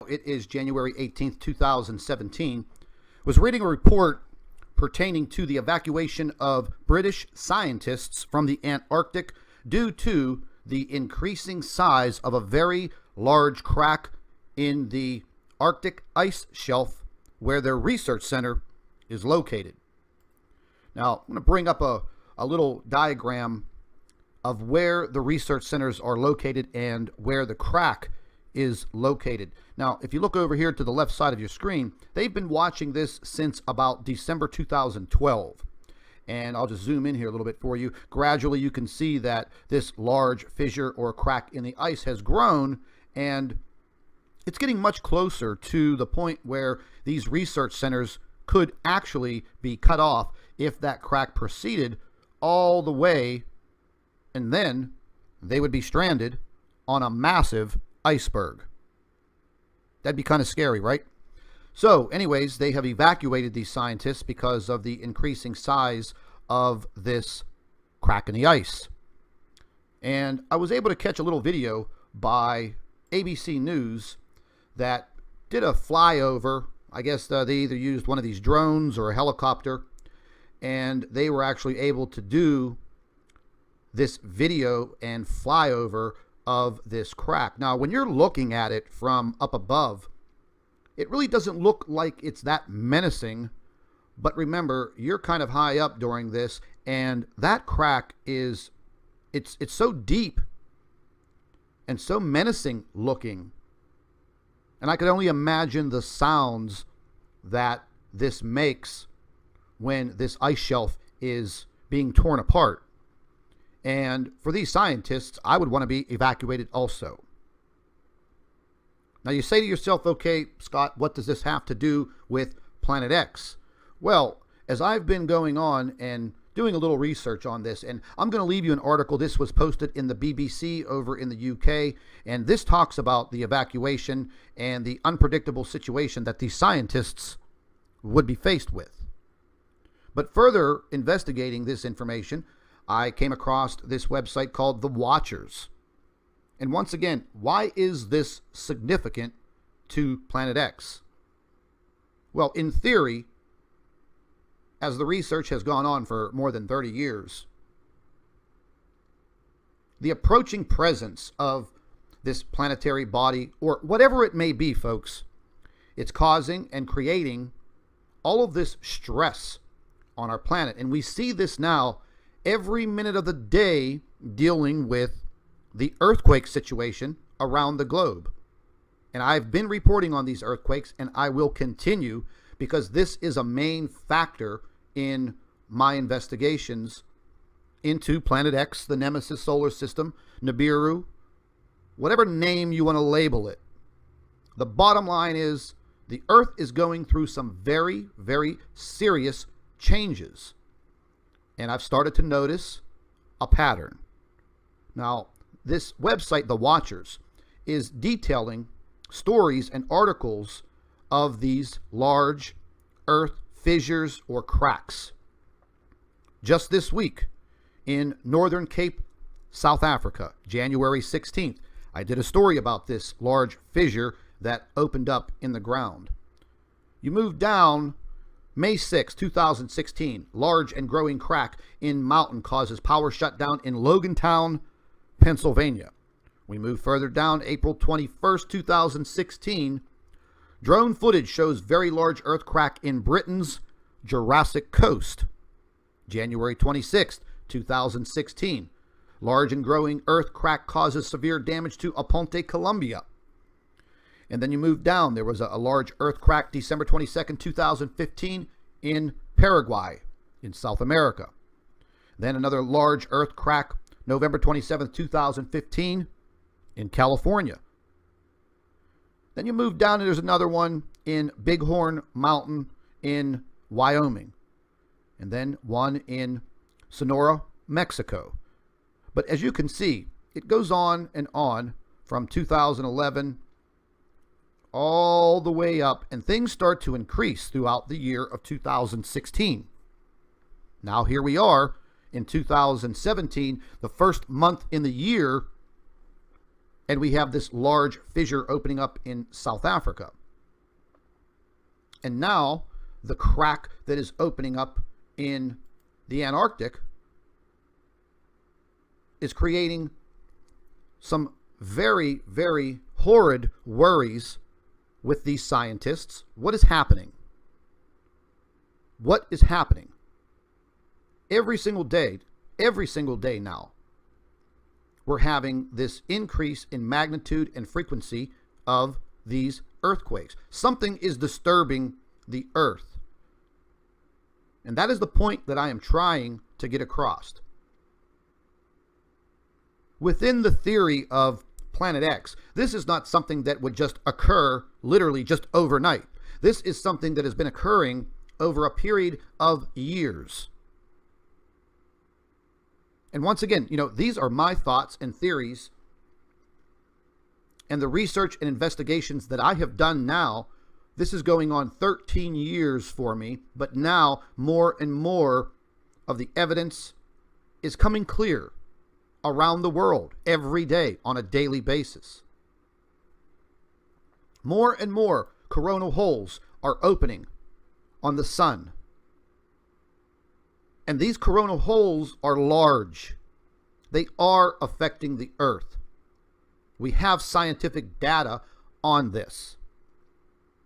It is January 18th, 2017. Was reading a report pertaining to the evacuation of British scientists from the Antarctic due to the increasing size of a very large crack in the Arctic ice shelf where their research center is located. Now, I'm going to bring up a little diagram of where the research centers are located and where the crack is located. Now, if you look over here to the left side of your screen, they've been watching this since about December 2012. And I'll just zoom in here a little bit for you. Gradually, you can see that this large fissure or crack in the ice has grown, and it's getting much closer to the point where these research centers could actually be cut off if that crack proceeded all the way, and then they would be stranded on a massive iceberg. That'd be kind of scary, right? So anyways, they have evacuated these scientists because of the increasing size of this crack in the ice. And I was able to catch a little video by ABC News that did a flyover. I guess they either used one of these drones or a helicopter, and they were actually able to do this video and flyover of this crack. Now, when you're looking at it from up above, it really doesn't look like it's that menacing. But remember, you're kind of high up during this, and that crack is, it's so deep and so menacing looking. And I could only imagine the sounds that this makes when this ice shelf is being torn apart. And for these scientists, I would want to be evacuated also. Now you say to yourself, okay, Scott, what does this have to do with Planet X? Well, as I've been going on and doing a little research on this, and I'm going to leave you an article. This was posted in the BBC over in the UK, and this talks about the evacuation and the unpredictable situation that these scientists would be faced with. But further investigating this information, I came across this website called The Watchers. And once again, why is this significant to Planet X? Well, in theory, as the research has gone on for more than 30 years, the approaching presence of this planetary body, or whatever it may be, folks, it's causing and creating all of this stress on our planet. And we see this now every minute of the day dealing with the earthquake situation around the globe. And I've been reporting on these earthquakes, and I will continue, because this is a main factor in my investigations into Planet X, the Nemesis solar system, Nibiru, whatever name you want to label it. The bottom line is the Earth is going through some very, very serious changes. And I've started to notice a pattern. Now, this website, The Watchers, is detailing stories and articles of these large earth fissures or cracks. Just this week in Northern Cape, South Africa, January 16th, I did a story about this large fissure that opened up in the ground. You move down, May 6, 2016, large and growing crack in mountain causes power shutdown in Logantown, Pennsylvania. We move further down, April 21st, 2016, drone footage shows very large earth crack in Britain's Jurassic Coast. January 26th, 2016, large and growing earth crack causes severe damage to Aponte, Colombia. And then you move down, there was a large earth crack December 22nd, 2015 in Paraguay in South America. Then another large earth crack November 27th, 2015 in California. Then you move down and there's another one in Bighorn Mountain in Wyoming. And then one in Sonora, Mexico. But as you can see, it goes on and on from 2011 all the way up, and things start to increase throughout the year of 2016. Now here we are in 2017, the first month in the year, And we have this large fissure opening up in South Africa. And now the crack that is opening up in the Antarctic is creating some very, very horrid worries with these scientists. What is happening? What is happening? Every single day now, we're having this increase in magnitude and frequency of these earthquakes. Something is disturbing the earth. And that is the point that I am trying to get across. Within the theory of Planet X, this is not something that would just occur literally just overnight. This is something that has been occurring over a period of years. And once again, these are my thoughts and theories, and the research and investigations that I have done now. This is going on 13 years for me, but now more and more of the evidence is coming clear around the world every day on a daily basis. More and more coronal holes are opening on the sun. And these coronal holes are large. They are affecting the earth. We have scientific data on this.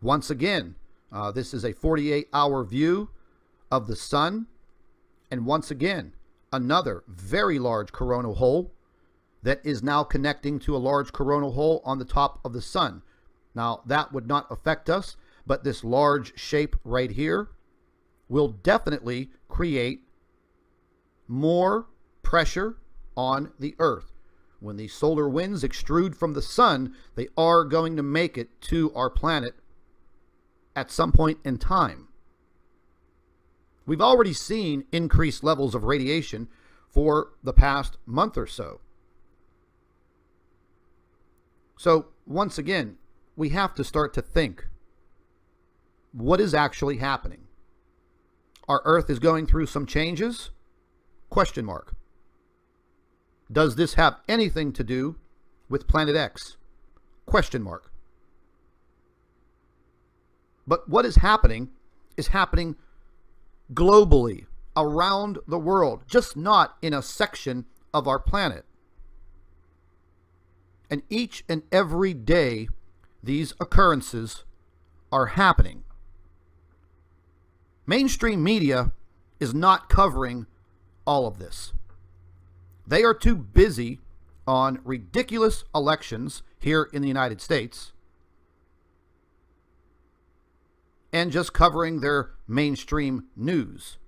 Once again, this is a 48-hour view of the sun. And once again, another very large coronal hole that is now connecting to a large coronal hole on the top of the sun. Now, that would not affect us, but this large shape right here will definitely create more pressure on the earth. When the solar winds extrude from the sun, they are going to make it to our planet at some point in time. We've already seen increased levels of radiation for the past month or so. So once again, we have to start to think, what is actually happening? Our Earth is going through some changes? Question mark. Does this have anything to do with Planet X? Question mark. But what is happening globally, around the world, just not in a section of our planet. And each and every day, these occurrences are happening. Mainstream media is not covering all of this. They are too busy on ridiculous elections here in the United States and just covering their mainstream news.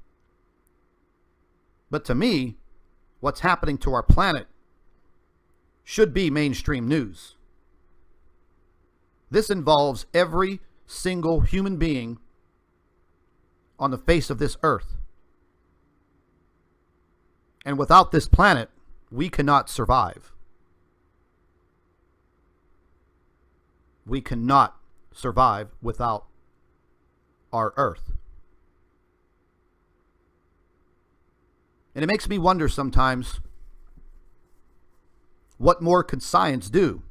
But to me, what's happening to our planet should be mainstream news. This involves every single human being on the face of this earth. And without this planet, we cannot survive. We cannot survive without our earth. And it makes me wonder sometimes, what more could science do?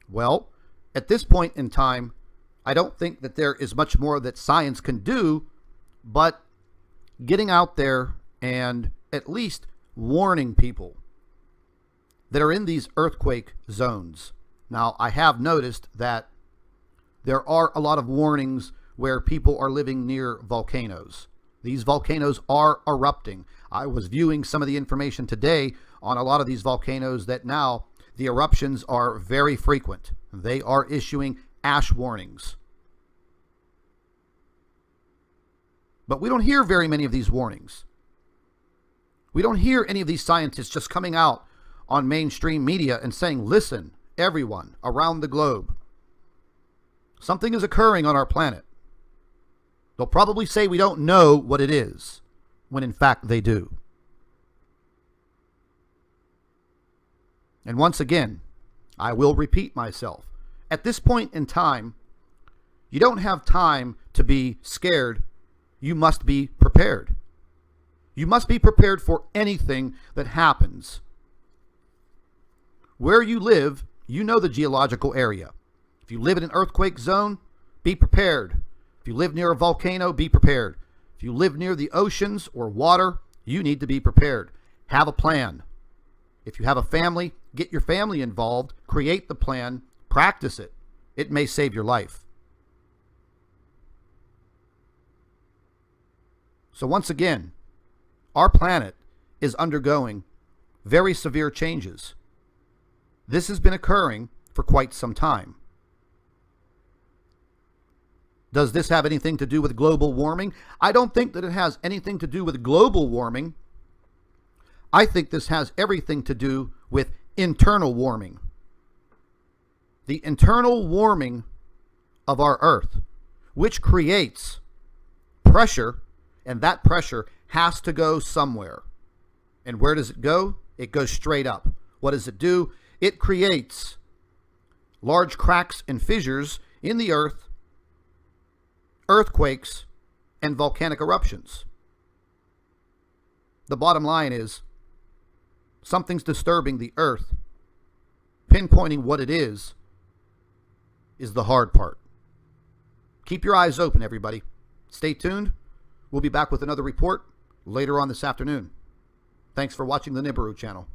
Well, at this point in time, I don't think that there is much more that science can do, but getting out there and at least warning people that are in these earthquake zones. Now, I have noticed that there are a lot of warnings where people are living near volcanoes. These volcanoes are erupting. I was viewing some of the information today on a lot of these volcanoes that now the eruptions are very frequent. They are issuing ash warnings. But we don't hear very many of these warnings. We don't hear any of these scientists just coming out on mainstream media and saying, listen, everyone around the globe, something is occurring on our planet. They'll probably say we don't know what it is, when in fact they do. And once again, I will repeat myself. At this point in time, you don't have time to be scared. You must be prepared. You must be prepared for anything that happens. Where you live you know the geological area. If you live in an earthquake zone, be prepared. If you live near a volcano, be prepared. If you live near the oceans or water, you need to be prepared. Have a plan. If you have a family, get your family involved, create the plan, practice it. It may save your life. So once again, our planet is undergoing very severe changes. This has been occurring for quite some time. Does this have anything to do with global warming? I don't think that it has anything to do with global warming. I think this has everything to do with internal warming. The internal warming of our Earth, which creates pressure, and that pressure has to go somewhere. And where does it go? It goes straight up. What does it do? It creates large cracks and fissures in the Earth, earthquakes, and volcanic eruptions. The bottom line is, something's disturbing the Earth. Pinpointing what it is the hard part. Keep your eyes open, everybody. Stay tuned. We'll be back with another report later on this afternoon. Thanks for watching the Nibiru channel.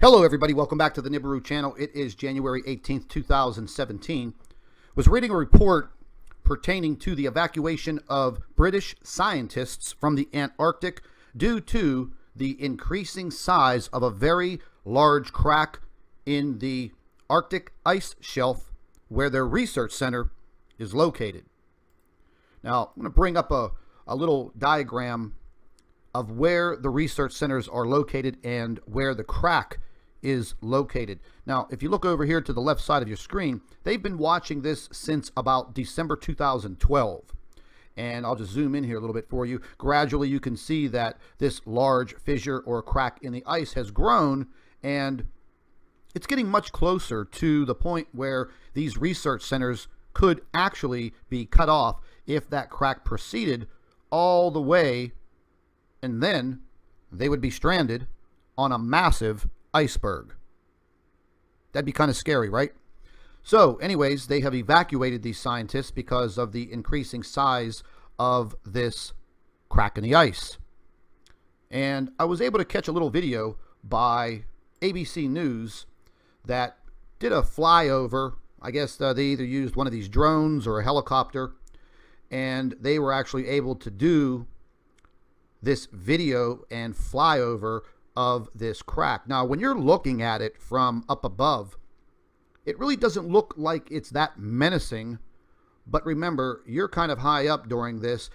Hello, everybody. Welcome back to the Nibiru channel. It is January 18th, 2017. Was reading a report pertaining to the evacuation of British scientists from the Antarctic due to the increasing size of a very large crack in the Arctic ice shelf where their research center is located. Now, I'm going to bring up a little diagram of where the research centers are located and where the crack is located. Now, if you look over here to the left side of your screen, they've been watching this since about December 2012. And I'll just zoom in here a little bit for you. Gradually, you can see that this large fissure or crack in the ice has grown, and it's getting much closer to the point where these research centers could actually be cut off if that crack proceeded all the way, and then they would be stranded on a massive iceberg. That'd be kind of scary, right? So anyways, they have evacuated these scientists because of the increasing size of this crack in the ice. And I was able to catch a little video by ABC News that did a flyover. I guess they either used one of these drones or a helicopter, and they were actually able to do this video and flyover of this crack. Now, when you're looking at it from up above, it really doesn't look like it's that menacing, but remember, you're kind of high up during this,